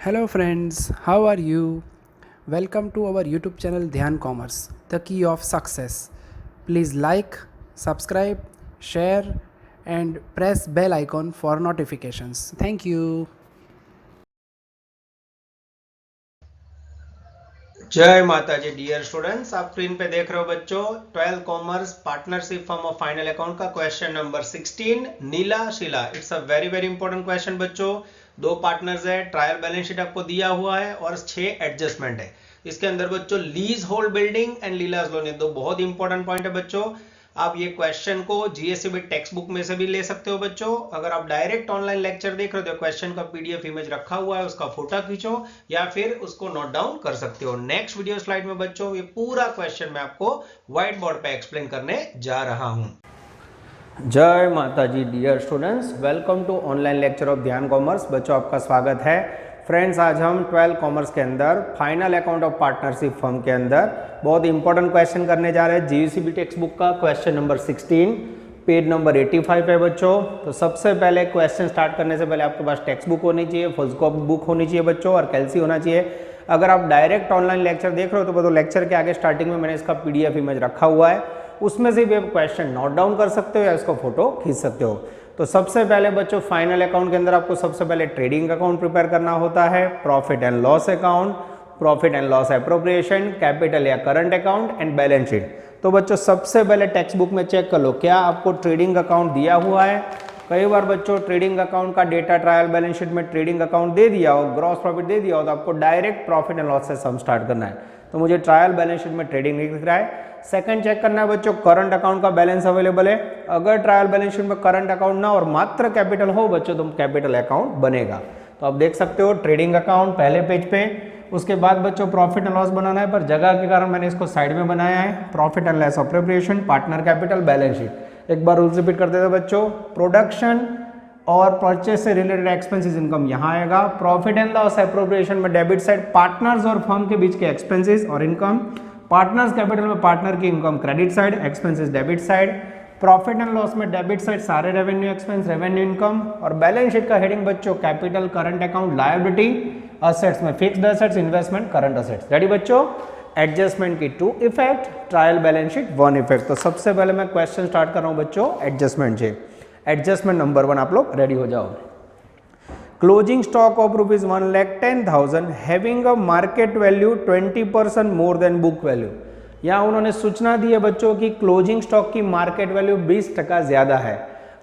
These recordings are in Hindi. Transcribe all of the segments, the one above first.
Hello friends, how are you? Welcome to our YouTube channel Dhyan Commerce, the key of success. Please like, subscribe, share and press bell icon for notifications. Thank you. जय माता जी डियर स्टूडेंट्स, आप स्क्रीन पे देख रहे हो बच्चों 12 commerce partnership form of final account का question number 16 Neela Sheela. It's a very very important question बच्चों। दो पार्टनर्स है, ट्रायल बैलेंस शीट आपको दिया हुआ है और 6 एडजस्टमेंट है। इसके अंदर बच्चों lease hold building and लीलाज loan, दो बहुत इंपॉर्टेंट पॉइंट है बच्चों। आप ये क्वेश्चन को जीएससीबी टेक्स्ट बुक में से भी ले सकते हो बच्चों। अगर आप डायरेक्ट ऑनलाइन लेक्चर देख रहे हो तो क्वेश्चन का पीडीएफ इमेज रखा हुआ है, उसका फोटो खींचो या फिर उसको नोट डाउन कर सकते हो। नेक्स्ट वीडियो स्लाइड में बच्चों ये पूरा क्वेश्चन मैं आपको व्हाइट बोर्ड पे एक्सप्लेन करने जा रहा हूं। जय माता जी dear students, welcome to online lecture of Dhyan commerce. बच्चों आपका स्वागत है। फ्रेंड्स, आज हम 12 कॉमर्स के अंदर final account of partnership firm के अंदर बहुत इंपॉर्टेंट क्वेश्चन करने जा रहे हैं। जीयूसीबी टेक्स्ट बुक का क्वेश्चन नंबर 16 पेज नंबर 85 है बच्चों। तो सबसे पहले क्वेश्चन स्टार्ट करने से पहले आपके पास टेक्स्ट बुक होनी चाहिए, फर्स्ट कॉपी बुक होनी चाहिए बच्चों और कैलसी होना चाहिए। अगर आप डायरेक्ट ऑनलाइन लेक्चर देख रहे हो तो लेक्चर के आगे स्टार्टिंग में मैंने इसका पीडीएफ इमेज रखा हुआ है, उसमें से भी आप क्वेश्चन नोट डाउन कर सकते हो या इसको फोटो खींच सकते हो। तो सबसे पहले बच्चों फाइनल अकाउंट के अंदर आपको सबसे पहले ट्रेडिंग अकाउंट प्रिपेयर करना होता है, profit and loss account, profit and loss appropriation, capital या current account and balance sheet. तो बच्चों सबसे पहले टेक्स्ट बुक में चेक कर लो क्या आपको ट्रेडिंग अकाउंट दिया हुआ है। कई बार बच्चों ट्रेडिंग अकाउंट का डेटा ट्रायल बैलेंस शीट में ट्रेडिंग अकाउंट दे दिया हो, ग्रॉस प्रॉफिट दे दिया हो, तो आपको डायरेक्ट प्रॉफिट एंड लॉस से सम स्टार्ट करना है। तो मुझे ट्रायल बैलेंस शीट में ट्रेडिंग नहीं दिख रहा है। सेकंड चेक करना है बच्चों करंट अकाउंट का बैलेंस अवेलेबल है। अगर ट्रायल बैलेंस शीट में करंट अकाउंट ना और मात्र कैपिटल हो बच्चों तो कैपिटल अकाउंट बनेगा। तो आप देख सकते हो ट्रेडिंग अकाउंट पहले पेज पे। उसके बाद बच्चों प्रॉफिट एंड लॉस बनाना है, पर जगह के कारण मैंने इसको साइड में बनाया है। Profit and loss appropriation, partner capital, balance sheet. एक बार रूल्स रिपीट करते थे बच्चों। प्रोडक्शन और परचेस से रिलेटेड एक्सपेंसेस इनकम यहाँ आएगा। प्रॉफिट एंड लॉस एप्रोप्रिएशन में डेबिट साइड पार्टनर्स और फर्म के बीच के एक्सपेंसेस और इनकम। पार्टनर्स कैपिटल में पार्टनर की income credit side, expenses debit side. Profit and loss में डेबिट साइड सारे रेवेन्यू एक्सपेंस, रेवेन्यू इनकम। और बैलेंस शीट का हेडिंग बच्चों capital, current account, liability, assets में fixed assets, investment, current assets. Ready बच्चों। एडजस्टमेंट की 2 effect, trial balance sheet 1 effect. तो सबसे पहले मैं क्वेश्चन स्टार्ट कर रहा हूं बच्चों एडजस्टमेंट से। एडजस्टमेंट नंबर 1 आप लोग रेडी हो जाओ। Closing stock of ₹1,10,000 having a market value 20% more than book value. यहाँ उन्होंने सूचना दी है बच्चों की क्लोजिंग स्टॉक की मार्केट वैल्यू 20% ज्यादा है।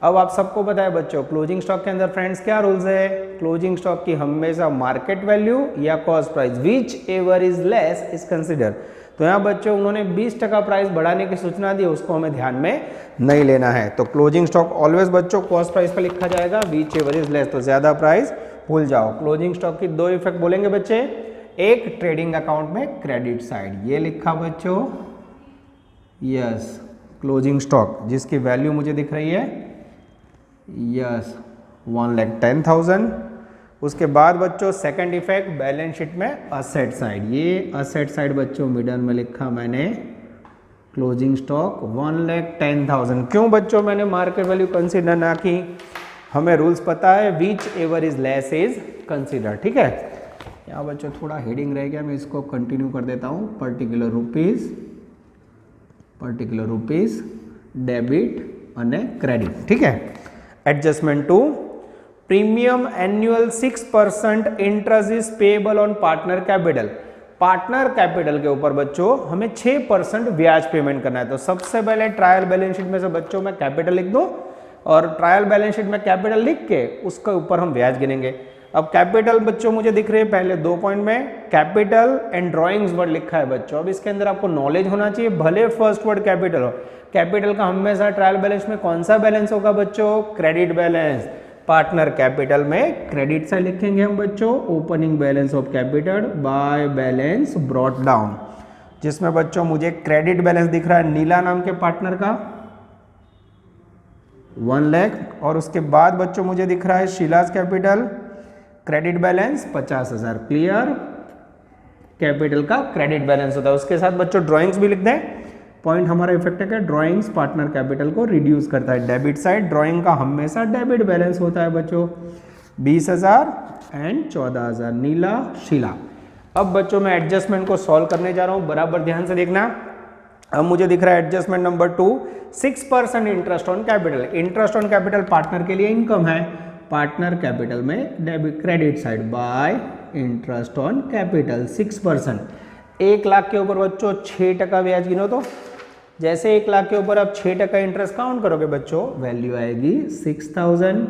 अब आप सबको पता है बच्चों क्लोजिंग स्टॉक के अंदर फ्रेंड्स क्या रूल्स है। क्लोजिंग स्टॉक की हमेशा मार्केट वैल्यू या cost price which ever is less is consider. तो यहाँ बच्चों उन्होंने 20% प्राइस बढ़ाने की सूचना दी, उसको हमें ध्यान में नहीं लेना है। तो क्लोजिंग स्टॉक ऑलवेज बच्चों कॉस्ट प्राइस पर लिखा जाएगा, विच एवर इज लेस, तो ज्यादा प्राइस भूल जाओ। क्लोजिंग स्टॉक की 2 इफेक्ट बोलेंगे बच्चे। एक ट्रेडिंग अकाउंट में क्रेडिट साइड, ये लिखा बच्चों यस क्लोजिंग स्टॉक जिसकी वैल्यू मुझे दिख रही है यस 1,10,000। उसके बाद बच्चों सेकंड इफेक्ट बैलेंस शीट में असेट साइड, ये असेट साइड बच्चों मिडल में लिखा मैंने क्लोजिंग स्टॉक 1,10,000। क्यों बच्चों मैंने मार्केट वैल्यू कंसीडर ना की, हमें रूल्स पता है which ever is less is consider. ठीक है, यहाँ बच्चों थोड़ा हेडिंग रह गया, मैं इसको कंटिन्यू कर देता हूँ। पर्टिकुलर रुपीज डेबिट અને क्रेडिट। ठीक है। Adjustment 2 premium annual 6% interest is payable on partner capital. Partner capital के ऊपर बच्चों हमें 6% ब्याज पेमेंट करना है। तो सबसे पहले ट्रायल बैलेंस शीट में से बच्चों मैं कैपिटल लिख दूं और ट्रायल बैलेंस शीट में कैपिटल लिख के उसके ऊपर हम ब्याज गिनेंगे। अब कैपिटल बच्चों मुझे दिख रहे हैं पहले 2 पॉइंट में कैपिटल एंड ड्राइंग्स वर्ड लिखा है बच्चों। अब इसके अंदर आपको नॉलेज होना चाहिए, भले फर्स्ट वर्ड कैपिटल हो। कैपिटल का हमेशा ट्रायल बैलेंस में कौन सा बैलेंस होगा बच्चों, क्रेडिट बैलेंस। पार्टनर कैपिटल में क्रेडिट से लिखेंगे हम बच्चों opening balance of capital by balance brought down, जिसमें बच्चों मुझे क्रेडिट बैलेंस दिख रहा है नीला नाम के पार्टनर का 1 लाख। और उसके बाद बच्चों मुझे दिख रहा है Sheela's capital credit balance 50,000। Clear, capital का क्रेडिट बैलेंस होता है। उसके साथ बच्चों ड्राइंग्स भी लिख दें। पॉइंट हमारा इफेक्ट है ड्राइंग्स पार्टनर कैपिटल को रिड्यूस करता है। डेबिट साइड ड्राइंग का हमेशा डेबिट बैलेंस होता है बच्चों। 20,000 एंड 14,000 नीला शीला। अब बच्चों मैं एडजस्टमेंट को सॉल्व करने जा रहा हूँ, बराबर ध्यान से देखना। अब मुझे दिख रहा है adjustment number 2, 6% interest on capital. Interest on capital partner के लिए इनकम है, पार्टनर कैपिटल में debit credit side by interest on capital 6%। 1 lakh के ऊपर बच्चों 6% ब्याज गिनो, तो जैसे 1 लाख के ऊपर आप 6% इंटरेस्ट काउंट करोगे बच्चों, वैल्यू आएगी 6,000,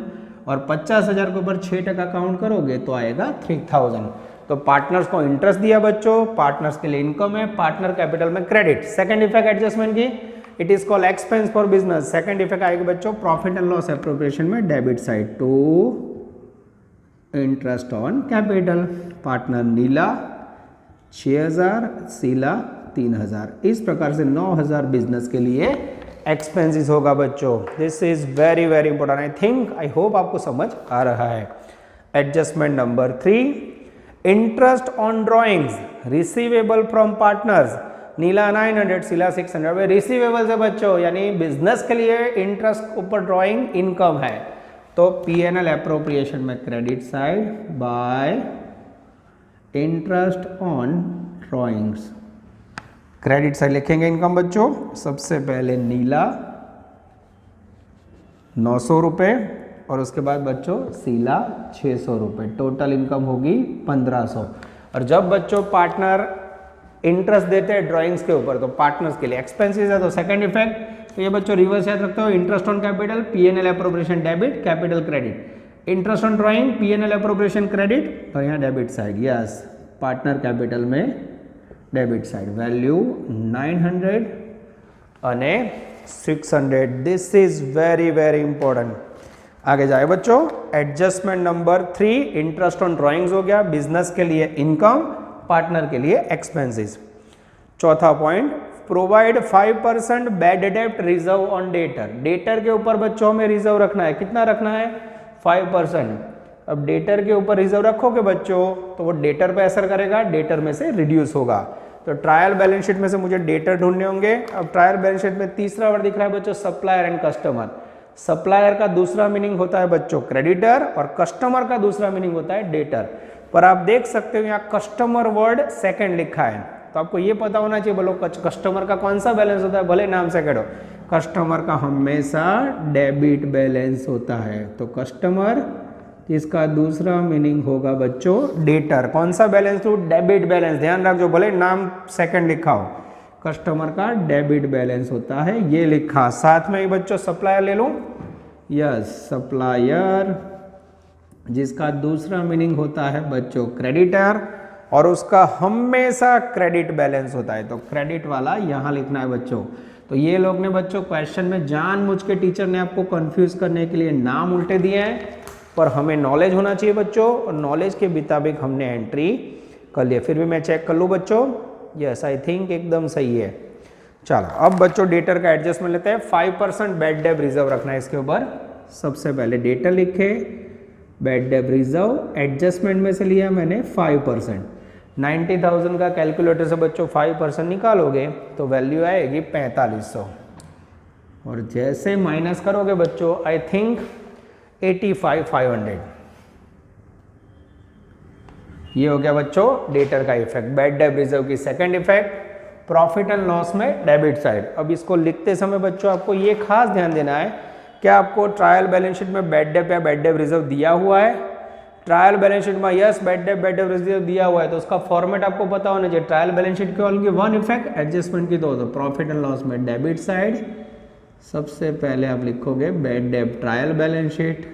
और 50,000 के ऊपर 6% काउंट करोगे तो आएगा 3,000। तो पार्टनर्स को इंटरेस्ट दिया बच्चों, पार्टनर्स के लिए इनकम है, पार्टनर कैपिटल में क्रेडिट। सेकंड इफेक्ट एडजस्टमेंट की, it is called expense for business. Second effect आएगी बच्चों प्रॉफिट एंड लॉस एप्रोप्रिएशन में debit side to interest on capital. Partner Neela 6,000, Sheela 3,000। इस प्रकार से 9,000 बिजनेस के लिए एक्सपेंसेस होगा बच्चों। This is very very important. I think, I hope आपको समझ आ रहा है। Adjustment number 3, interest on drawings receivable from partners. Neela 900, Sheela 600। Receivable है बच्चों, यानी बिजनेस के लिए इंटरेस्ट ऊपर ड्रॉइंग इनकम है, तो P&L एप्रोप्रिएशन में credit side by interest on drawings. Credit side लिखेंगे इनकम बच्चों। सबसे पहले नीला 900 रुपये, और उसके बाद बच्चों शीला 600 रुपये। टोटल इनकम होगी 1,500। और जब बच्चों पार्टनर इंटरेस्ट देते हैं ड्राइंग्स के ऊपर, तो पार्टनर्स के लिए एक्सपेंसेस है। तो सेकंड इफेक्ट, तो ये बच्चों रिवर्स याद रखते हो, interest on capital P&L appropriation debit, capital credit. Interest on drawing P&L appropriation credit, और यहाँ debit side, yes partner capital में डेबिट साइड। वैल्यू 900 અને 600। This is very very important. आगे जाए बच्चों, adjustment number 3, interest on drawings हो गया, बिजनेस के लिए इनकम, पार्टनर के लिए एक्सपेंसेस। चौथा पॉइंट, प्रोवाइड 5% बैड डेब्ट रिजर्व ऑन डेटर। डेटर के ऊपर बच्चों में रिजर्व रखना है, कितना रखना है? 5%। अब डेटर के ऊपर रिजर्व रखोगे बच्चों तो वो डेटर पे असर करेगा, डेटर में से रिड्यूस होगा। तो ट्रायल बैलेंस शीट में से मुझे डेटर ढूंढने होंगे। अब ट्रायल बैलेंस शीट में तीसरा वर्ड दिख रहा है बच्चों, सप्लायर एंड कस्टमर। सप्लायर का दूसरा मीनिंग होता है बच्चों क्रेडिटर, और कस्टमर का दूसरा मीनिंग होता है डेटर। पर आप देख सकते हो यहाँ कस्टमर वर्ड सेकंड लिखा है, तो आपको ये पता होना चाहिए बोलो कस्टमर का कौन सा बैलेंस होता है, भले नाम से कह दो। कस्टमर का हमेशा डेबिट बैलेंस होता है। तो कस्टमर, इसका दूसरा मीनिंग होगा बच्चों डेटर। कौन सा बैलेंस? To debit balance. ध्यान रखो, भले नाम सेकंड लिखा हो, कस्टमर का डेबिट बैलेंस होता है, ये लिखा। साथ में ही बच्चों सप्लायर ले लूं, यस सप्लायर, जिसका दूसरा मीनिंग होता है बच्चों क्रेडिटर, और उसका हमेशा क्रेडिट बैलेंस होता है। तो क्रेडिट वाला यहाँ लिखना है बच्चों। तो ये लोग ने बच्चों क्वेश्चन में जानबूझ के टीचर ने आपको कंफ्यूज करने के लिए नाम उल्टे दिए हैं, पर हमें नॉलेज होना चाहिए बच्चों, और नॉलेज के मुताबिक हमने एंट्री कर लिया। फिर भी मैं चेक कर लूँ बच्चों, यस आई थिंक एकदम सही है। चलो अब बच्चों डेटर का एडजस्टमेंट लेते हैं। 5% बैड डेब रिजर्व रखना है इसके ऊपर। सबसे पहले डेटर लिखे, बैड डेब रिजर्व एडजस्टमेंट में से लिया मैंने 5%। 90,000 का कैलकुलेटर से बच्चों 5% निकालोगे तो वैल्यू आएगी 4500, और जैसे माइनस करोगे बच्चों आई थिंक 85,500। ये हो गया बच्चों डेटर का इफेक्ट। बैड डेब रिजर्व की second effect, profit and loss में डेबिट साइड। अब इसको लिखते समय बच्चों आपको ये खास ध्यान देना है, क्या आपको ट्रायल बैलेंस शीट में बैड डेब या बैड डेब रिजर्व दिया हुआ है? ट्रायल बैलेंस शीट में यस बैड डेब रिजर्व दिया हुआ है, तो उसका फॉर्मेट आपको पता होना चाहिए। ट्रायल बैलेंस शीट की वन इफेक्ट, एडजस्टमेंट की दो, तो प्रॉफिट एंड लॉस में डेबिट साइड। सबसे पहले आप लिखोगे बैड डेब ट्रायल बैलेंस शीट,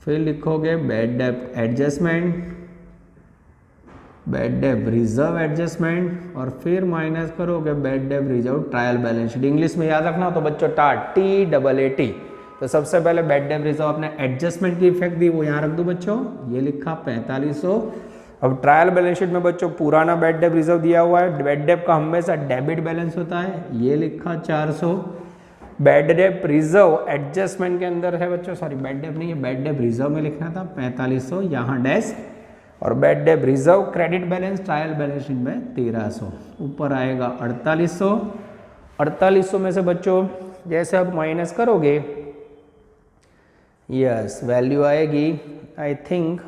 फिर लिखोगे bad डेब adjustment, bad डेब reserve adjustment, और फिर माइनस करोगे bad डेब reserve trial balance sheet. English में याद रखना हो तो बच्चों टाट TAAT। तो सबसे पहले बैड डेब रिजर्व अपने एडजस्टमेंट की इफेक्ट दी, वो यहाँ रख दो बच्चों, ये लिखा 4500। अब ट्रायल बैलेंस शीट में बच्चों पुराना बैड डेब रिजर्व दिया हुआ है, बैड डेब का हमेशा डेबिट बैलेंस होता है, ये लिखा 400। बैड डेब रिजर्व एडजस्टमेंट के अंदर है बच्चों, सॉरी बैड डेब नहीं है, बैड डेब रिजर्व में लिखना था 4500, यहाँ डैश, और bad डेब reserve credit balance trial balance sheet में 1300, ऊपर आएगा 4800। 4800 में से बच्चों जैसे आप माइनस करोगे, यस वैल्यू आएगी आई थिंक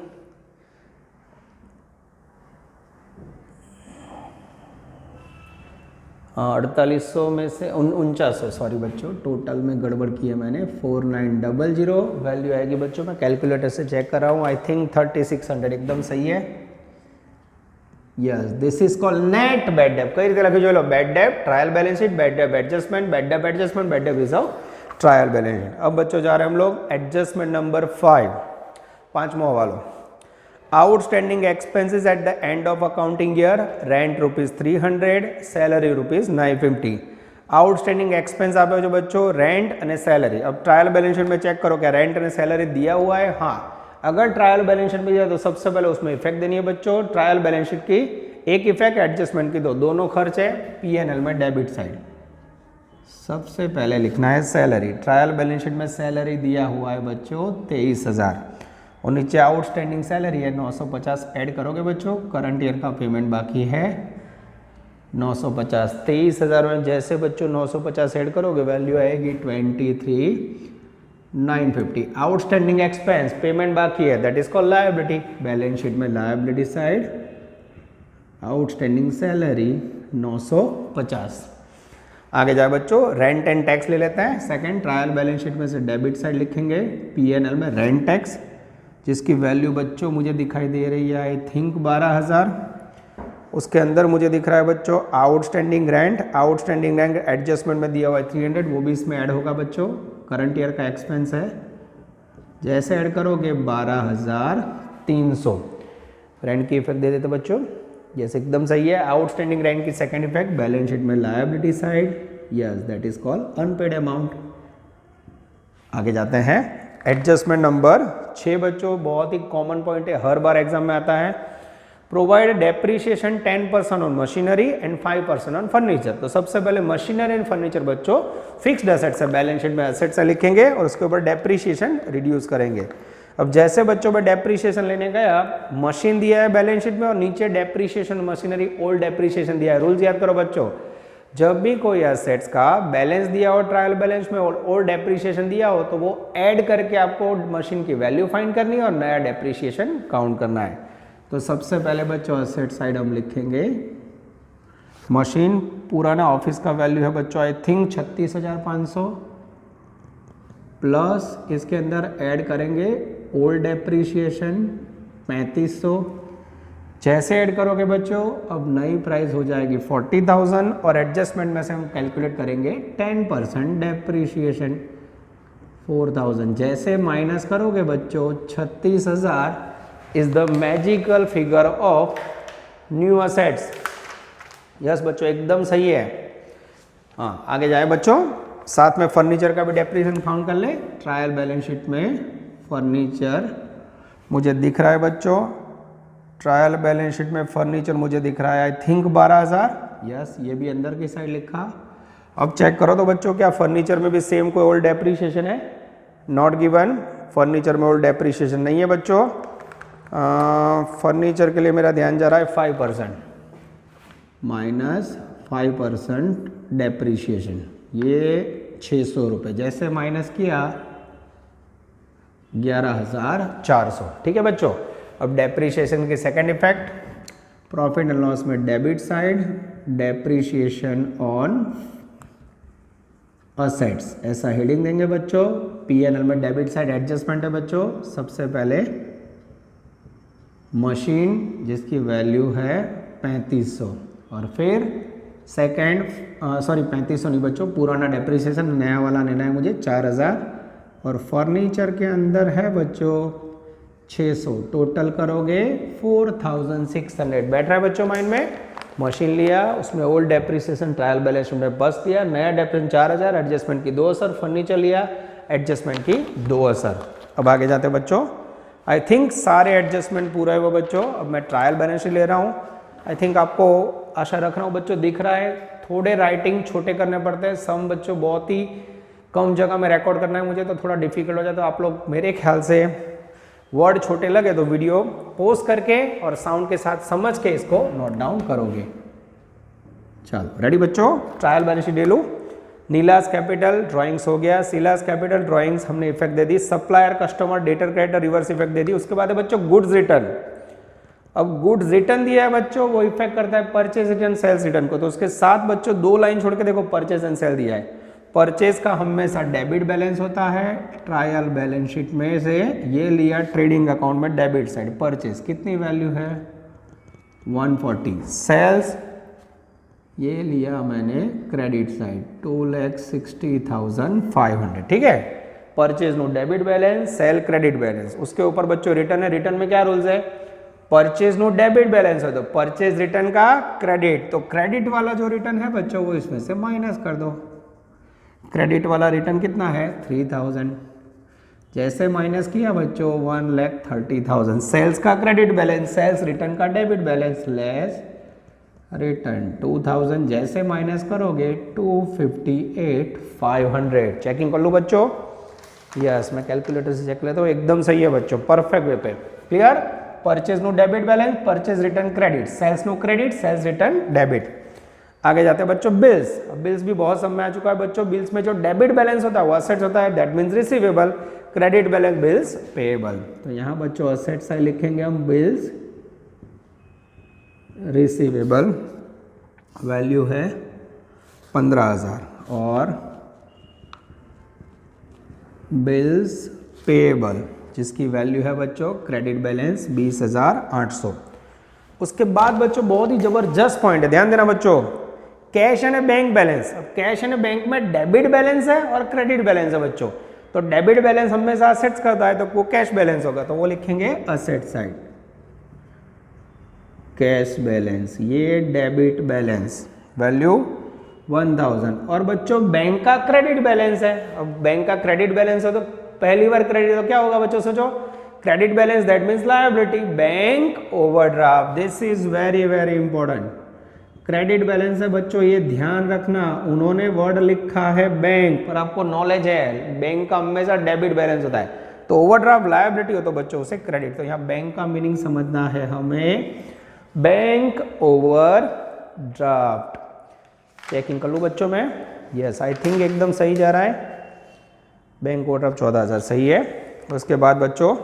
4800 में से 4900, सॉरी बच्चों टोटल में गड़बड़ की है मैंने, 4900 वैल्यू आएगी बच्चों। मैं कैलकुलेटर से चेक कर रहा हूँ, आई थिंक 3600 एकदम सही है। Yes this is called net bad debt. कई रीते लखी जो bad debt, trial balance sheet, bad debt adjustment, bad debt adjustment, bad debt reserve, trial balance sheet. अब बच्चों जा रहे हैं हम लोग एडजस्टमेंट नंबर 5, 5वां वालों। Outstanding expenses at the end of accounting year, rent ₹300, salary ₹950। Outstanding expense आप जो बच्चों रेंट और सैलरी। अब ट्रायल बैलेंस शीट में चेक करो क्या रेंट और सैलरी दिया हुआ है। हाँ, अगर ट्रायल बैलेंस शीट में दिया तो सबसे पहले उसमें इफेक्ट देनी है बच्चों। ट्रायल बैलेंस शीट की एक इफेक्ट, एडजस्टमेंट की दो, दोनों खर्च है P&L में डेबिट साइड। सबसे पहले लिखना है सैलरी। ट्रायल बैलेंस शीट में सैलरी दिया हुआ है बच्चों 23,000 और नीचे आउटस्टैंडिंग सैलरी है 950 ऐड करोगे बच्चों। करंट ईयर का पेमेंट बाकी है 950। 23,000 में जैसे बच्चों 950 ऐड करोगे वैल्यू आएगी 23,950। आउटस्टैंडिंग एक्सपेंस पेमेंट बाकी है that is called liability. Balance sheet में लायबिलिटी साइड आउटस्टैंडिंग सैलरी 950। आगे जाए बच्चों रेंट एंड टैक्स ले लेते हैं। सेकंड ट्रायल बैलेंस शीट में से डेबिट साइड लिखेंगे P&L में रेंट टैक्स, जिसकी वैल्यू बच्चों मुझे दिखाई दे रही है आई थिंक 12,000। उसके अंदर मुझे दिख रहा है बच्चों outstanding rent. Outstanding rent adjustment में दिया हुआ है 300, वो भी इसमें ऐड होगा बच्चों। करंट ईयर का एक्सपेंस है, जैसे ऐड करोगे 12,300। रेंट की इफेक्ट दे देते बच्चों, जैसे एकदम सही है। आउटस्टैंडिंग रेंट की सेकंड इफेक्ट बैलेंस शीट में liability side, yes that is called unpaid amount. आगे जाते हैं एडजस्टमेंट नंबर 6 बच्चों, बहुत ही कॉमन पॉइंट है, हर बार एग्जाम में आता है। Provide depreciation 10% on machinery and 5% on furniture. तो सबसे पहले मशीनरी एंड फर्नीचर बच्चों फिक्स्ड एसेट्स है, बैलेंस शीट में एसेट्स लिखेंगे और उसके ऊपर डेप्रीशिएशन रिड्यूस करेंगे। अब जैसे बच्चों में डेप्रीशिएशन लेने गया, मशीन दिया है बैलेंस शीट में और नीचे डेप्रीशिएशन मशीनरी ओल्ड डेप्रीशिएशन दिया है। रूल्स याद करो बच्चों, जब भी कोई एसेट्स का बैलेंस दिया हो ट्रायल बैलेंस में और डेप्रीशिएशन दिया हो तो वो ऐड करके आपको मशीन की वैल्यू फाइंड करनी है और नया डेप्रीशिएशन काउंट करना है। तो सबसे पहले बच्चों एसेट साइड हम लिखेंगे मशीन, पुराना ऑफिस का वैल्यू है बच्चों आई थिंक 36,500 प्लस इसके अंदर ऐड करेंगे ओल्ड डेप्रीशिएशन 3500। जैसे ऐड करोगे बच्चों अब नई प्राइस हो जाएगी 40,000 और एडजस्टमेंट में से हम कैलकुलेट करेंगे 10% डेप्रीशिएशन 4,000। जैसे माइनस करोगे बच्चों 36,000 is the magical figure of new assets. Yes बच्चों एकदम सही है। हाँ आगे जाए बच्चों, साथ में फर्नीचर का भी डेप्रीशिएशन फाउंड कर ले। ट्रायल बैलेंस शीट में फर्नीचर मुझे दिख रहा है बच्चों, ट्रायल बैलेंस शीट में फर्नीचर मुझे दिख रहा है आई थिंक 12,000। यस ये भी अंदर की साइड लिखा। अब चेक करो तो बच्चों क्या फर्नीचर में भी सेम कोई ओल्ड डेप्रीशिएशन है? नॉट गिवन, फर्नीचर में ओल्ड डेप्रीशिएशन नहीं है बच्चों। फर्नीचर के लिए मेरा ध्यान जा रहा है 5% माइनस 5% डेप्रीशिएशन, ये 600 रुपये। जैसे माइनस किया 11,400। ठीक है बच्चों। अब डेप्रीशिएशन की second effect, profit and loss में debit side depreciation on assets, ऐसा हेडिंग देंगे बच्चों। P&L में डेबिट साइड एडजस्टमेंट है बच्चों। सबसे पहले मशीन जिसकी वैल्यू है 3500 और फिर सेकेंड 3500 नहीं बच्चों, पुराना डेप्रीशिएशन नया वाला लेना है मुझे 4,000 और फर्नीचर के अंदर है बच्चों 600। टोटल करोगे 4,600। बैठ रहा है बच्चों माइंड में? मशीन लिया, उसमें ओल्ड डेप्रीशिएशन ट्रायल बैलेंस में बस दिया, नया डेप्रीशिएशन 4,000, एडजस्टमेंट की 2 असर, फर्नीचर लिया एडजस्टमेंट की 2 असर। अब आगे जाते हैं बच्चों। आई थिंक सारे एडजस्टमेंट पूरा हुआ बच्चों। अब मैं ट्रायल बैलेंस ले रहा हूँ। आई थिंक आपको आशा रख रहा हूँ बच्चों दिख रहा है। थोड़े राइटिंग छोटे करने पड़ते हैं, सम बच्चों बहुत ही कम जगह में रिकॉर्ड करना है मुझे तो थोड़ा डिफिकल्ट हो जाता है। आप लोग मेरे ख्याल से वर्ड छोटे लगे तो वीडियो पॉज करके और साउंड के साथ समझ के इसको नोट डाउन करोगे। चलो रेडी बच्चों, ट्रायल बैलेंस ले लो। नीलास कैपिटल ड्राइंग्स हो गया, सीलास कैपिटल ड्राइंग्स हमने इफेक्ट दे दी, supplier customer debtor creditor reverse effect दे दी। उसके बाद है बच्चों गुड्स रिटर्न। अब गुड्स रिटर्न दिया है बच्चों, वो इफेक्ट करता है परचेज रिटर्न सेल्स रिटर्न को। तो उसके साथ बच्चों 2 लाइन छोड़ के देखो परचेज एंड सेल दिया है। परचेज का हमेशा डेबिट बैलेंस होता है, ट्रायल बैलेंस शीट में से ये लिया ट्रेडिंग अकाउंट में डेबिट साइड। परचेज कितनी वैल्यू है 140, सेल्स ये लिया मैंने क्रेडिट साइड 2,60,500, ठीक है। Purchase no debit balance, sale credit balance. उसके ऊपर बच्चों रिटर्न है, रिटर्न में क्या रूल्स है, परचेज नो डेबिट बैलेंस हो तो परचेज रिटर्न का क्रेडिट, तो क्रेडिट वाला जो रिटर्न है बच्चों वो इसमें से माइनस कर दो। क्रेडिट वाला रिटर्न कितना है 3000, जैसे माइनस किया बच्चों 1,30,000। सेल्स का क्रेडिट बैलेंस, सेल्स रिटर्न का डेबिट बैलेंस लेस रिटर्न 2000, जैसे माइनस करोगे 258,500। चेकिंग कर लो बच्चों, यस मैं कैलकुलेटर से चेक लेता हूँ, एकदम सही है बच्चों, परफेक्ट वे पे। Clear, purchase no debit balance, purchase return credit, sales no credit, sales return debit. आगे जाते हैं बच्चों बिल्स। अब बिल्स भी बहुत समय आ चुका है बच्चों। बिल्स में जो डेबिट बैलेंस होता है वो असेट्स होता है, that means receivable, credit balance bills payable. तो यहाँ बच्चों असेट साइड लिखेंगे हम बिल्स रिसीवेबल, वैल्यू है 15,000, और बिल्स पेएबल जिसकी वैल्यू है बच्चों क्रेडिट बैलेंस 20,800। उसके बाद बच्चों बहुत ही जबरदस्त पॉइंट है, ध्यान देना बच्चों, कैश एंड बैंक बैलेंस। अब कैश एंड बैंक में डेबिट बैलेंस है और क्रेडिट बैलेंस है बच्चों। तो डेबिट बैलेंस हमेशा असेट्स करता है, तो वो कैश बैलेंस होगा, तो वो लिखेंगे असेट साइड कैश बैलेंस, ये डेबिट बैलेंस वैल्यू 1000। और बच्चों बैंक का क्रेडिट बैलेंस है। अब बैंक का क्रेडिट बैलेंस है तो पहली बार क्रेडिट, तो क्या होगा बच्चों सोचो, credit balance that means liability, bank overdraft, this is very very important. Credit balance है बच्चों, ये ध्यान रखना, उन्होंने वर्ड लिखा है बैंक, पर आपको नॉलेज है बैंक का हमेशा डेबिट बैलेंस होता है, तो ओवरड्राफ्ट लायबिलिटी हो तो बच्चों उसे क्रेडिट। तो यहाँ बैंक का मीनिंग समझना है हमें, बैंक ओवरड्राफ्ट। चेकिंग कर लूँ बच्चों में, यस आई थिंक एकदम सही जा रहा है, बैंक ओवरड्राफ्ट 14,000 सही है। उसके बाद बच्चों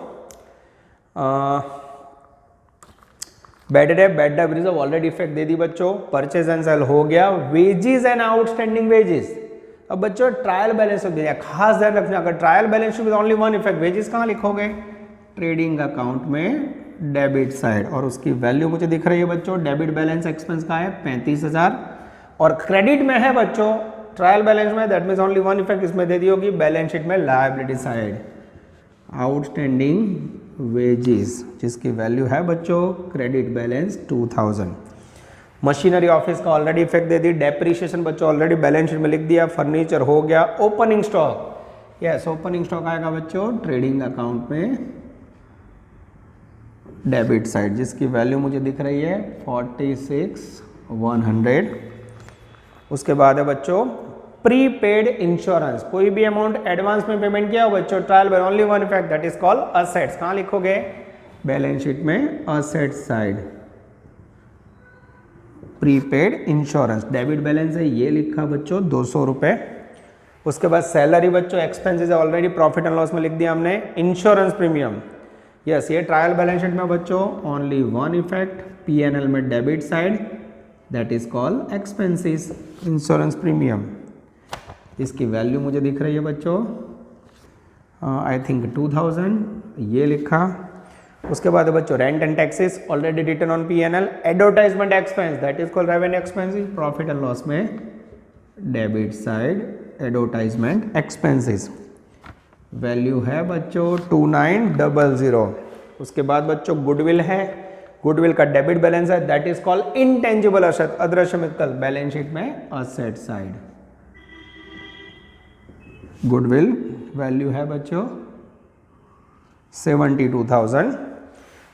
bad debt reserve already effect दे दी बच्चों, परचेज एंड सेल हो गया, वेजेस एंड आउटस्टैंडिंग वेजेस। अब बच्चों ट्रायल बैलेंस हो गया, खास ध्यान रखना, अगर trial balance with only one effect, wages कहाँ लिखोगे, ट्रेडिंग अकाउंट में डेबिट साइड, और उसकी वैल्यू मुझे दिख रही है बच्चों, डेबिट बैलेंस एक्सपेंस का है 35,000, और क्रेडिट में है बच्चों ट्रायल बैलेंस में, that means only one effect इसमें दे दी होगी, बैलेंस शीट में लायबिलिटी साइड आउटस्टैंडिंग वेजेस जिसकी वैल्यू है बच्चों क्रेडिट बैलेंस 2000। मशीनरी ऑफिस का ऑलरेडी इफेक्ट दे दी, डेप्रिसिएशन बच्चों ऑलरेडी बैलेंस शीट में लिख दिया, फर्नीचर हो गया। Opening stock, yes opening stock आएगा बच्चों ट्रेडिंग अकाउंट में डेबिट साइड जिसकी वैल्यू मुझे दिख रही है 46,100। उसके बाद है बच्चों प्रीपेड इंश्योरेंस, कोई भी अमाउंट एडवांस में पेमेंट किया हो बच्चों, trial by only one effect that is called assets. कहाँ लिखोगे, बैलेंस शीट में asset side prepaid insurance, debit balance है ये लिखा बच्चों 200 रुपए। उसके बाद सैलरी बच्चों एक्सपेंसेस है ऑलरेडी प्रॉफिट एंड लॉस में लिख दिया हमने, इंश्योरेंस प्रीमियम यस ये ट्रायल बैलेंस शीट में बच्चों ओनली वन इफेक्ट, P&L में debit side that is called expenses insurance premium, इसकी वैल्यू मुझे दिख रही है बच्चों आई थिंक 2000 ये लिखा। उसके बाद बच्चों rent and taxes already written on P&L, advertisement expense that is called revenue expenses, profit and loss में debit side advertisement expenses, value है बच्चों 2900। उसके बाद बच्चों गुडविल है, गुडविल का डेबिट बैलेंस है that is called intangible asset, अदृश्य मित्तल, बैलेंस शीट में असेट साइड गुडविल वैल्यू है बच्चों 72,000।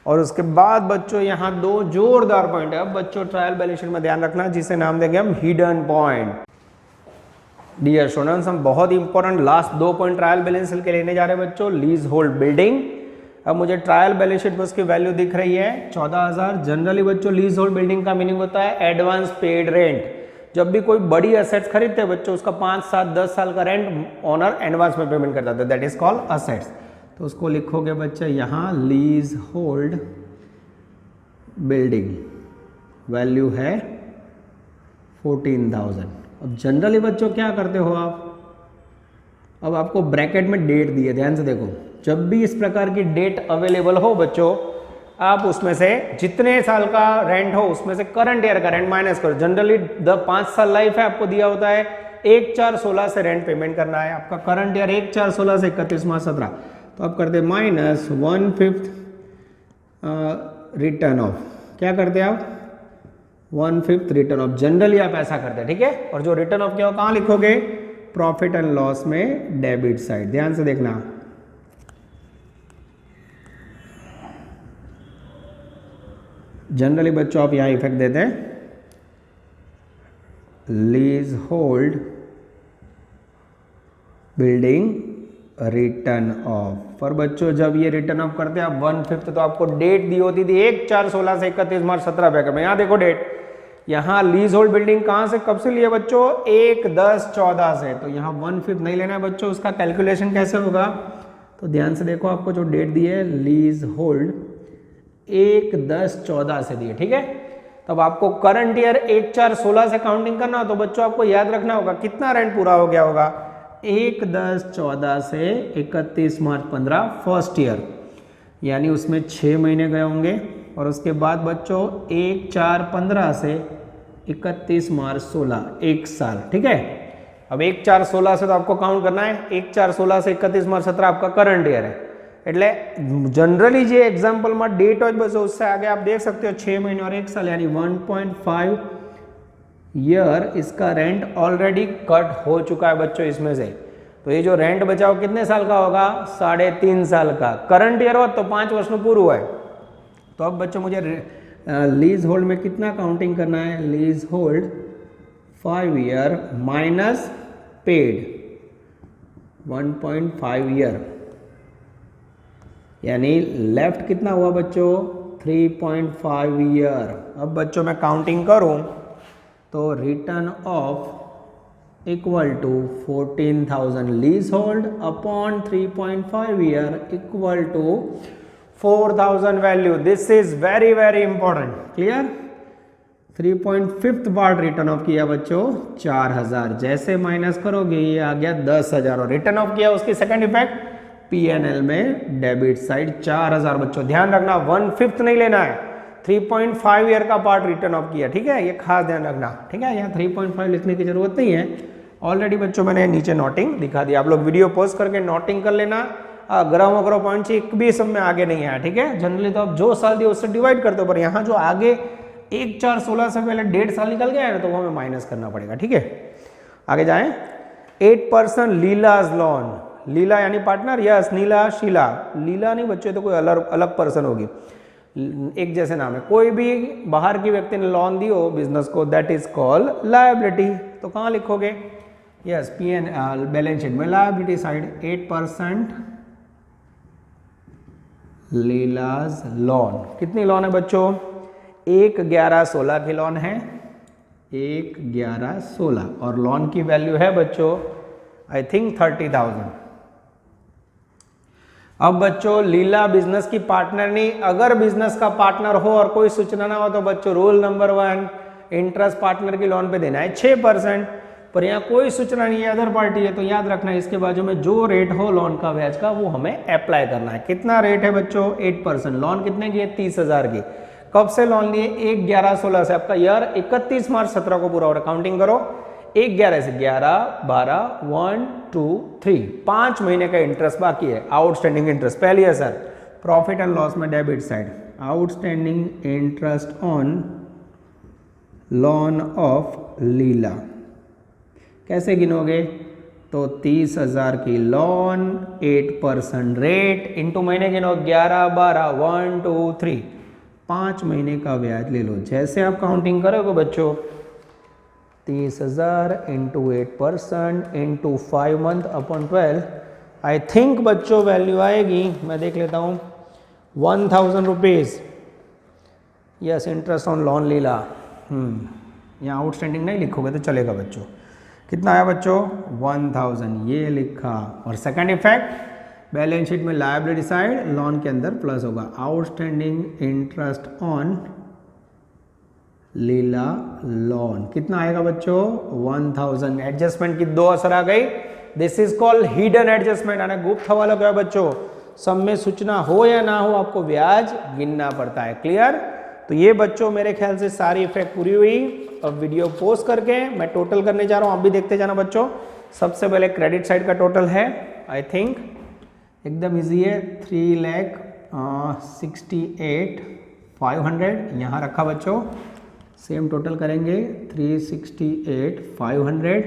और उसके बाद बच्चों यहाँ दो जोरदार पॉइंट है, अब बच्चों ट्रायल बैलेंस शीट में ध्यान रखना जिसे नाम देंगे हम हिडन पॉइंट। डियर स्टूडेंट्स हम बहुत important last 2 point trial balance sheet के लेने जा रहे हैं बच्चों। लीज होल्ड बिल्डिंग, अब मुझे ट्रायल बैलेंस शीट में उसकी वैल्यू दिख रही है 14,000। जनरली बच्चों लीज होल्ड बिल्डिंग का मीनिंग होता है एडवांस पेड रेंट, जब भी कोई बड़ी असेट्स खरीदते हैं बच्चों, उसका 5, 7, 10 साल का रेंट ओनर एडवांस में पेमेंट करता है, दैट इज कॉल्ड असेट्स। तो उसको लिखोगे बच्चे यहाँ लीज होल्ड बिल्डिंग, वैल्यू है 14,000। अब जनरली बच्चों क्या करते हो आप, अब आपको ब्रैकेट में डेट दिए, ध्यान से देखो, जब भी इस प्रकार की डेट अवेलेबल हो बच्चों, आप उसमें से जितने साल का रेंट हो उसमें से करंट ईयर का रेंट माइनस करो। जनरली 5 साल लाइफ है, आपको दिया होता है 1/4/16 से रेंट पेमेंट करना है। आपका करंट ईयर 1/4/16 से 31/17, तो आप करते माइनस 1/5 रिटर्न ऑफ, क्या करते हैं आप 1/5 रिटर्न ऑफ, जनरली आप ऐसा करते हैं, ठीक है। और जो रिटर्न ऑफ क्या हो कहाँ लिखोगे, प्रॉफिट एंड लॉस में डेबिट साइड, ध्यान से देखना। जनरली बच्चों आप यहां इफेक्ट देते हैं lease hold building return of. पर बच्चों जब ये रिटर्न ऑफ करते हैं आप 1/5, तो आपको डेट दी होती थी 1/4/16 से 31/17 ब्रैकेट में। यहाँ देखो डेट, यहाँ लीज होल्ड बिल्डिंग कहाँ से कब से लिए बच्चों, 1/10/14 से, तो यहाँ 1/5 नहीं लेना है बच्चों। उसका कैलकुलेशन कैसे होगा, तो ध्यान से देखो, आपको जो डेट दी है लीज होल्ड 1/10/14 से दिए, ठीक है। तब आपको करंट ईयर 1/4/16 से काउंटिंग करना हो, तो बच्चों आपको याद रखना होगा कितना रेंट पूरा हो गया होगा, 1/10/14 से 31/मार्च/15 फर्स्ट ईयर, यानी उसमें 6 महीने गए होंगे। और उसके बाद बच्चों 1/4/15 से 31/मार्च/16, 1 साल, ठीक है। अब 1/4/16 से तो आपको काउंट करना है, 1/4/16 से 31/17 आपका करंट ईयर है। એટલે जनरली જે એક્ઝામ્પલમાં ડેટ હોય બસ उससे आगे आप देख सकते हो 6 महीने और 1 साल, यानी 1.5 ईयर इसका रेंट ऑलरेडी कट हो चुका है बच्चों इसमें से। तो ये जो रेंट बचा वो कितने साल का होगा, 3.5 साल का। करंट ईयर हो तो 5 वर्ष में पूरा हुआ है। तो अब बच्चों मुझे लीज होल्ड में कितना काउंटिंग करना है, lease hold 5 year minus paid 1.5 year, यानी लेफ्ट कितना हुआ बच्चों 3.5 ईयर। अब बच्चों मैं काउंटिंग करूं तो written off equal to 14,000 leasehold upon 3.5 year equal to 4,000 value. This is very very important, clear. 3.5 बार रिटर्न ऑफ किया बच्चों 4,000, जैसे माइनस करोगे ये आ गया 10,000 और रिटर्न ऑफ किया उसकी सेकंड इफेक्ट P&L में डेबिट साइड 4,000। बच्चों ध्यान रखना 1/5 नहीं लेना है, 3.5 ईयर का पार्ट रिटर्न ऑफ किया, ठीक है, ये खास ध्यान रखना, ठीक है। यहाँ 3.5 लिखने की जरूरत नहीं है, ऑलरेडी बच्चों मैंने नीचे नोटिंग दिखा दिया। आप लोग वीडियो पॉज करके नोटिंग कर लेना। ग्राम वगैरह पॉइंट एक भी सब में आगे नहीं आया, ठीक है। जनरली तो आप जो साल दिए उससे डिवाइड करते हो, पर यहाँ जो आगे 1/4/16 से पहले 1.5 साल निकल गया है ना, तो वो हमें माइनस करना पड़ेगा, ठीक है। आगे जाएं। 8% लीलाज लोन, लीला यानी पार्टनर, यस नीला शीला, लीला नहीं बच्चे तो कोई अलग पर्सन होगी, एक जैसे नाम है। कोई भी बाहर की व्यक्ति ने लोन दी हो बिजनेस को, दैट इज कॉल्ड लायबिलिटी। तो कहाँ लिखोगे, यस P&L बैलेंस शीट में लायबिलिटी साइड 8% लीलाज लोन। कितनी लोन है बच्चों, 1/11/16 की लोन है, 1/11/16 और लोन की वैल्यू है बच्चों आई थिंक 30,000। अब बच्चों लीला बिजनेस की पार्टनर नहीं, अगर बिजनेस का पार्टनर हो और कोई सूचना ना हो तो बच्चों रूल नंबर 1 इंटरेस्ट पार्टनर की लोन पे देना है 6%, पर यहाँ कोई सूचना नहीं है, अदर पार्टी है, तो याद रखना है इसके बाजू में जो रेट हो लोन का ब्याज का वो हमें अप्लाई करना है। कितना रेट है बच्चों 8%। लोन कितने की है 30,000 की। कब से लोन लिए 1/11/16 से, आपका ईयर 31/मार्च/17 को पूरा हो रहा है। काउंटिंग करो 1/11 से 11, 12, 1, 2, 3, 5 महीने का इंटरेस्ट बाकी है, आउटस्टैंडिंग इंटरेस्ट। पहली है सर प्रॉफिट एंड लॉस में debit side, outstanding interest on loan of Leela. कैसे गिनोगे, तो 30,000 की लोन 8% रेट इंटू महीने गिनो 11, 12, 1, 2, 3, 5 महीने का ब्याज ले लो। जैसे आप काउंटिंग करोगे बच्चों 30,000 into 8% into 5 month upon 12, I think बच्चों वैल्यू आएगी, मैं देख लेता हूँ 1,000 rupees. Yes interest on loan Leela. यहाँ आउटस्टैंडिंग नहीं लिखोगे तो चलेगा बच्चों। कितना आया बच्चों 1000, ये लिखा। और सेकंड इफेक्ट बैलेंस शीट में लायबिलिटी साइड लोन के अंदर प्लस होगा, outstanding interest on Leela loan. कितना आएगा बच्चों 1000। एडजस्टमेंट की दो असर आ गई। This is called hidden adjustment, यानी गुप्त हवाला क्या बच्चों, सब में सूचना हो या ना हो आपको ब्याज गिनना पड़ता है। क्लियर। तो ये बच्चों मेरे ख्याल से सारी इफेक्ट पूरी हुई। अब वीडियो पोस्ट करके मैं टोटल करने जा रहा हूँ, आप भी देखते जाना बच्चों। सबसे पहले क्रेडिट साइड का टोटल है, आई थिंक एकदम इजी है, 3,68,500 यहाँ रखा बच्चों। सेम टोटल करेंगे 368,500।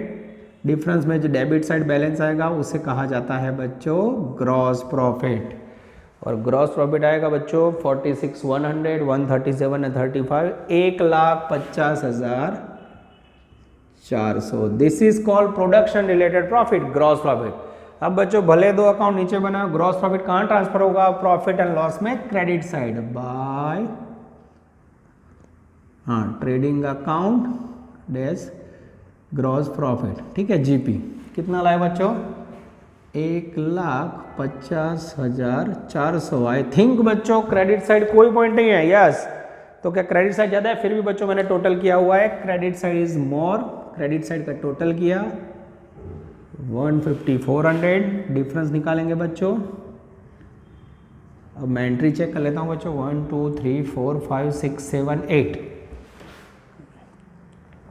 डिफरेंस में जो डेबिट साइड बैलेंस आएगा उसे कहा जाता है बच्चों ग्रॉस प्रॉफिट। और ग्रॉस प्रॉफिट आएगा बच्चों 46,100, 137 और 35, 1,50,400। This is called production related profit, gross profit. अब बच्चों भले दो अकाउंट नीचे बना, ग्रॉस प्रॉफिट कहाँ ट्रांसफर होगा, प्रॉफिट एंड लॉस में credit side by trading account dash gross profit. ठीक है जीपी। कितना लाए बच्चों 1,50,400। आई थिंक बच्चों क्रेडिट साइड कोई पॉइंट नहीं है, यस। तो क्या क्रेडिट साइड ज़्यादा है, फिर भी बच्चों मैंने टोटल किया हुआ है, credit side is more. Credit side का टोटल किया 150,400, डिफरेंस निकालेंगे बच्चों। अब मैं एंट्री चेक कर लेता हूँ बच्चों, 1 2 3 4 5 6 7 8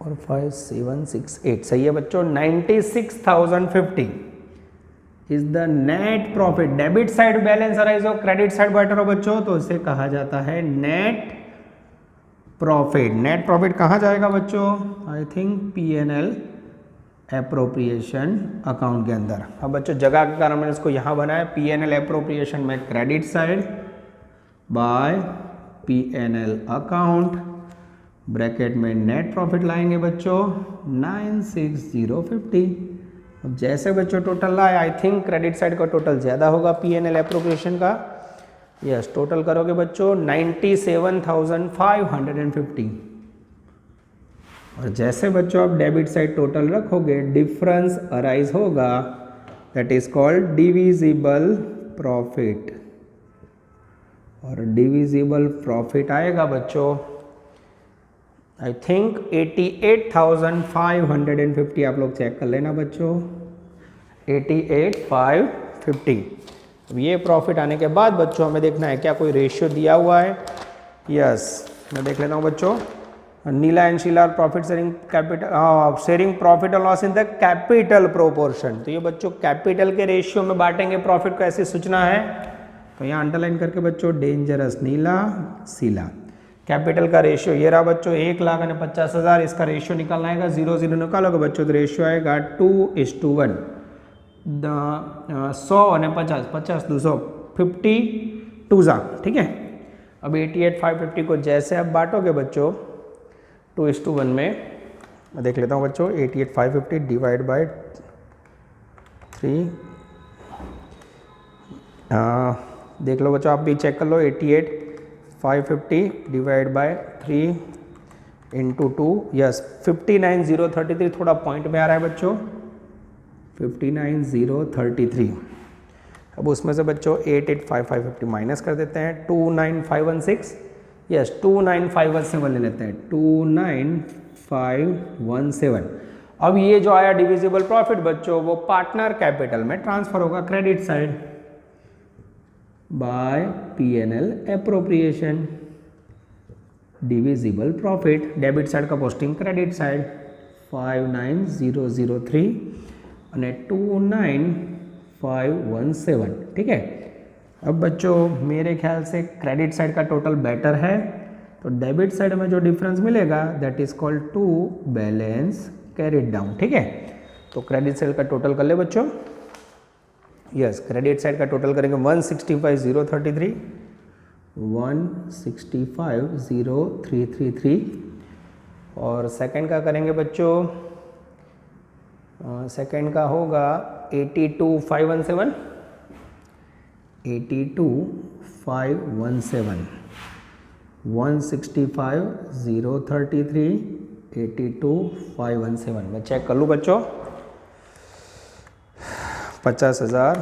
और 5 7 6 8 सही है बच्चों। 96,050 is the net profit. Debit side balance arise हो, क्रेडिट साइड बेटर हो बच्चों, तो इसे कहा जाता है नेट प्रॉफिट। नेट प्रॉफिट कहाँ जाएगा बच्चों, I think PNL appropriation account के अंदर। अब बच्चों जगह के कारण मैंने इसको यहाँ बनाया, पीएनएल एप्रोप्रिएशन में credit side by PNL account, bracket में नेट प्रॉफिट लाएंगे बच्चों 96,050। अब जैसे बच्चों टोटल लाए, आई थिंक क्रेडिट साइड का टोटल ज़्यादा होगा पीएनएल एप्रोप्रिएशन का, यस। टोटल करोगे बच्चों 97,550। और जैसे बच्चों आप डेबिट साइड टोटल रखोगे, डिफरेंस अराइज होगा, that is called divisible profit. और डिविजिबल प्रॉफिट आएगा बच्चों आई थिंक 88,550। आप लोग चेक कर लेना बच्चों, 88,550। अब ये प्रॉफिट आने के बाद बच्चों हमें देखना है क्या कोई रेशियो दिया हुआ है, यस। मैं देख लेता हूँ बच्चों, Neela and Sheela profit sharing capital sharing profit और loss in the capital proportion. तो ये बच्चों कैपिटल के रेशियो में बांटेंगे प्रॉफिट को, ऐसी सूचना है। तो यहाँ अंडरलाइन करके बच्चों डेंजरस नीला शीला। कैपिटल का रेशियो ये रहा बच्चों 1,50,000, इसका रेशियो निकालना आएगा, 0 0 निकालोगे बच्चों तो रेशियो आएगा 2:1। 100 और 50, 50 200, 50 2 ठीक है। अब 88,550 को जैसे आप बांटोगे बच्चों 2:1 में, मैं देख लेता हूँ बच्चों, 88,550 डिवाइड बाय 3, देख लो बच्चों, आप भी चेक कर लो, 88,550 डिवाइड बाय 3 इंटू 2, यस 59,033। थोड़ा पॉइंट में आ रहा है बच्चों 59,033। अब उसमें से बच्चों 88,550 माइनस कर देते हैं, 29,516, यस 29,517 ले लेते हैं, 29,517। अब ये जो आया डिविजिबल प्रॉफिट बच्चों वो पार्टनर कैपिटल में ट्रांसफर होगा credit side by PNL appropriation. Divisible profit debit side का पोस्टिंग क्रेडिट साइड 59,003 અને 29,517। ठीक है। अब बच्चों मेरे ख्याल से क्रेडिट साइड का टोटल बेटर है, तो डेबिट साइड में जो डिफरेंस मिलेगा that is called to balance carried down. ठीक है, तो क्रेडिट साइड का टोटल कर ले बच्चों, यस क्रेडिट साइड का टोटल करेंगे 165,033, 165,033 और सेकंड का करेंगे बच्चों, सेकंड का होगा 82,517, 82,517, 165,033 82,517 मैं चेक कर लूँ बच्चों 50,000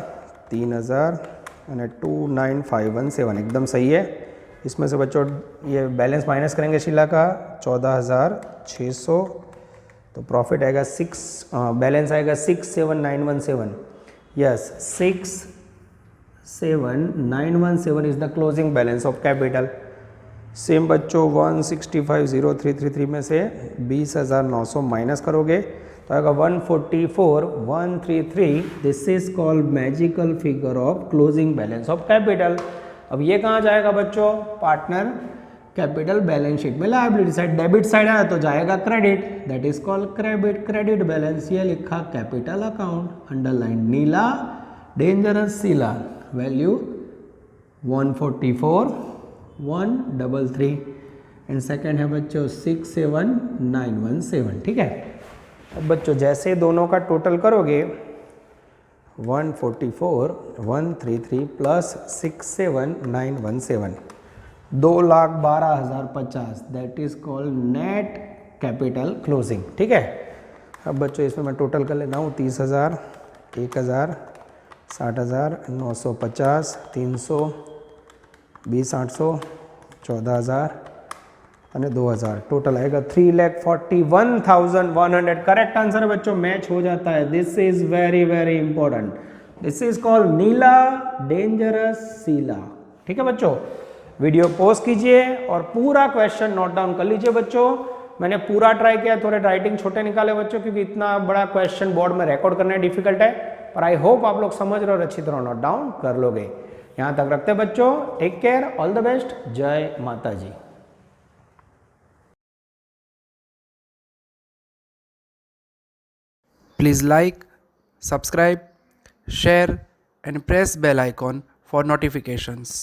3,000 और 29,517 एकदम सही है। इसमें से बच्चों ये बैलेंस माइनस करेंगे शीला का 14,600 तो प्रॉफिट आएगा बैलेंस आएगा 67,917 yes 67,917 is the closing balance of capital. Same बच्चों 165,033 में से 20,900 माइनस करोगे तो आएगा 144,133 this is called magical figure of closing balance of capital. अब ये कहाँ जाएगा बच्चों पार्टनर कैपिटल बैलेंस शीट में लायबिलिटी साइड डेबिट साइड है तो जाएगा credit that is called credit balance. ये लिखा capital account underline Neela dangerous Sheela value 144,133 and second है बच्चों 67,917 ठीक है। अब बच्चों जैसे दोनों का टोटल करोगे 144,133 plus 67,917 2,12,050 that is called net capital closing ठीक है। अब बच्चों इसमें मैं टोटल कर लेता हूँ 30,000 1,000 60,000 950 300 20,800 14,000 અને 2,000 टोटल आएगा 3,41,100 करेक्ट आंसर है बच्चों मैच हो जाता है। This is very very important this is called Neela dangerous Sheela ठीक है बच्चों। वीडियो पॉज कीजिए और पूरा क्वेश्चन नोट डाउन कर लीजिए बच्चों। मैंने पूरा ट्राई किया थोड़े राइटिंग छोटे निकाले बच्चों क्योंकि इतना बड़ा क्वेश्चन बोर्ड में रिकॉर्ड करना डिफिकल्ट है पर आई होप आप लोग समझ रहे हो और अच्छी तरह नोट डाउन कर लोगे। यहाँ तक रखते बच्चों take care all the best जय माता जी। Please like, subscribe, share and press bell icon for notifications.